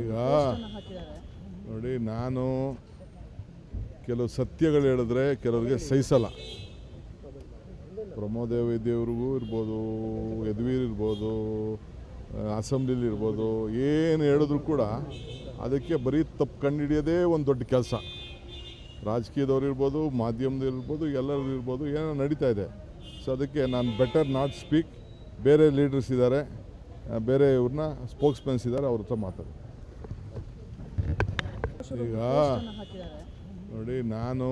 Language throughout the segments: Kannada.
ಈಗ ನೋಡಿ, ನಾನು ಕೆಲವು ಸತ್ಯಗಳು ಹೇಳಿದ್ರೆ ಕೆಲವರಿಗೆ ಸಹಿಸಲ್ಲ. ಪ್ರಮೋದ್ ವೈದ್ಯವ್ರಿಗೂ ಇರ್ಬೋದು, ಯದುವೀರ್ ಇರ್ಬೋದು, ಅಸೆಂಬ್ಲಿಲಿ ಇರ್ಬೋದು, ಏನು ಹೇಳಿದ್ರು ಕೂಡ ಅದಕ್ಕೆ ಬರೀ ತಪ್ಪು ಕಂಡುಹಿಡಿಯೋದೇ ಒಂದು ದೊಡ್ಡ ಕೆಲಸ. ರಾಜಕೀಯದವ್ರು ಇರ್ಬೋದು, ಮಾಧ್ಯಮದಲ್ಲಿರ್ಬೋದು, ಎಲ್ಲರೂ ಇರ್ಬೋದು, ಏನೋ ನಡೀತಾ ಇದೆ. ಸೊ ಅದಕ್ಕೆ ನಾನು ಬೆಟರ್ ನಾಟ್ ಸ್ಪೀಕ್. ಬೇರೆ ಲೀಡರ್ಸ್ ಇದ್ದಾರೆ, ಬೇರೆ ಇವ್ರನ್ನ ಸ್ಪೋಕ್ಸ್ಮೆನ್ಸ್ ಇದ್ದಾರೆ, ಅವ್ರ ಹತ್ರ ಮಾತಾಡಿ. ಈಗ ನೋಡಿ, ನಾನು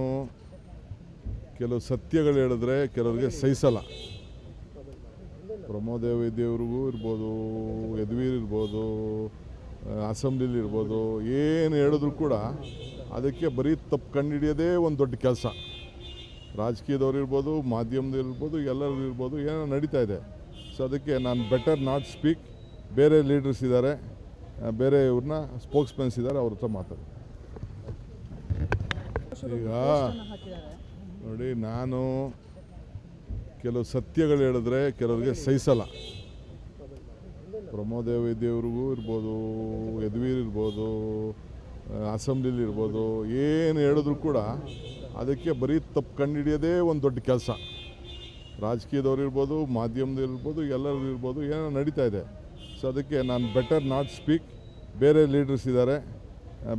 ಕೆಲವು ಸತ್ಯಗಳು ಹೇಳಿದ್ರೆ ಕೆಲವರಿಗೆ ಸಹಿಸಲ್ಲ. ಪ್ರಮೋದ್ ವೈದ್ಯವ್ರಿಗೂ ಇರ್ಬೋದು, ಯದುವೀರ್ ಇರ್ಬೋದು, ಅಸೆಂಬ್ಲಿಲಿ ಇರ್ಬೋದು, ಏನು ಹೇಳಿದ್ರು ಕೂಡ ಅದಕ್ಕೆ ಬರೀ ತಪ್ಪು ಕಂಡುಹಿಡಿಯೋದೇ ಒಂದು ದೊಡ್ಡ ಕೆಲಸ. ರಾಜಕೀಯದವ್ರು ಇರ್ಬೋದು, ಮಾಧ್ಯಮದಲ್ಲಿರ್ಬೋದು, ಎಲ್ಲರೂ ಇರ್ಬೋದು, ಏನೋ ನಡೀತಾ ಇದೆ. ಸೊ ಅದಕ್ಕೆ ನಾನು ಬೆಟರ್ ನಾಟ್ ಸ್ಪೀಕ್. ಬೇರೆ ಲೀಡರ್ಸ್ ಇದ್ದಾರೆ, ಬೇರೆ ಇವ್ರನ್ನ ಸ್ಪೋಕ್ಸ್ಮೆನ್ಸ್ ಇದ್ದಾರೆ, ಅವ್ರ ಹತ್ರ ಮಾತಾಡಿ. ಈಗ ನೋಡಿ, ನಾನು ಕೆಲವು ಸತ್ಯಗಳು ಹೇಳಿದ್ರೆ ಕೆಲವರಿಗೆ ಸಹಿಸಲ್ಲ. ಪ್ರಮೋದ್ ವೈದ್ಯವ್ರಿಗೂ ಇರ್ಬೋದು, ಯದುವೀರ್ ಇರ್ಬೋದು, ಅಸೆಂಬ್ಲಿಲಿ ಇರ್ಬೋದು, ಏನು ಹೇಳಿದ್ರು ಕೂಡ ಅದಕ್ಕೆ ಬರೀ ತಪ್ಪು ಕಂಡುಹಿಡಿಯೋದೇ ಒಂದು ದೊಡ್ಡ ಕೆಲಸ. ರಾಜಕೀಯದವ್ರು ಇರ್ಬೋದು, ಮಾಧ್ಯಮದಲ್ಲಿರ್ಬೋದು, ಎಲ್ಲರೂ ಇರ್ಬೋದು, ಏನೋ ನಡೀತಾ ಇದೆ. ಸೊ ಅದಕ್ಕೆ ನಾನು ಬೆಟರ್ ನಾಟ್ ಸ್ಪೀಕ್. ಬೇರೆ ಲೀಡರ್ಸ್ ಇದ್ದಾರೆ,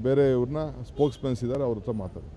ಬೇರೆ ಇವ್ರನ್ನ ಸ್ಪೋಕ್ಸ್ಮೆನ್ಸ್ ಇದ್ದಾರೆ, ಅವ್ರ ಹತ್ರ ಮಾತಾಡಿ.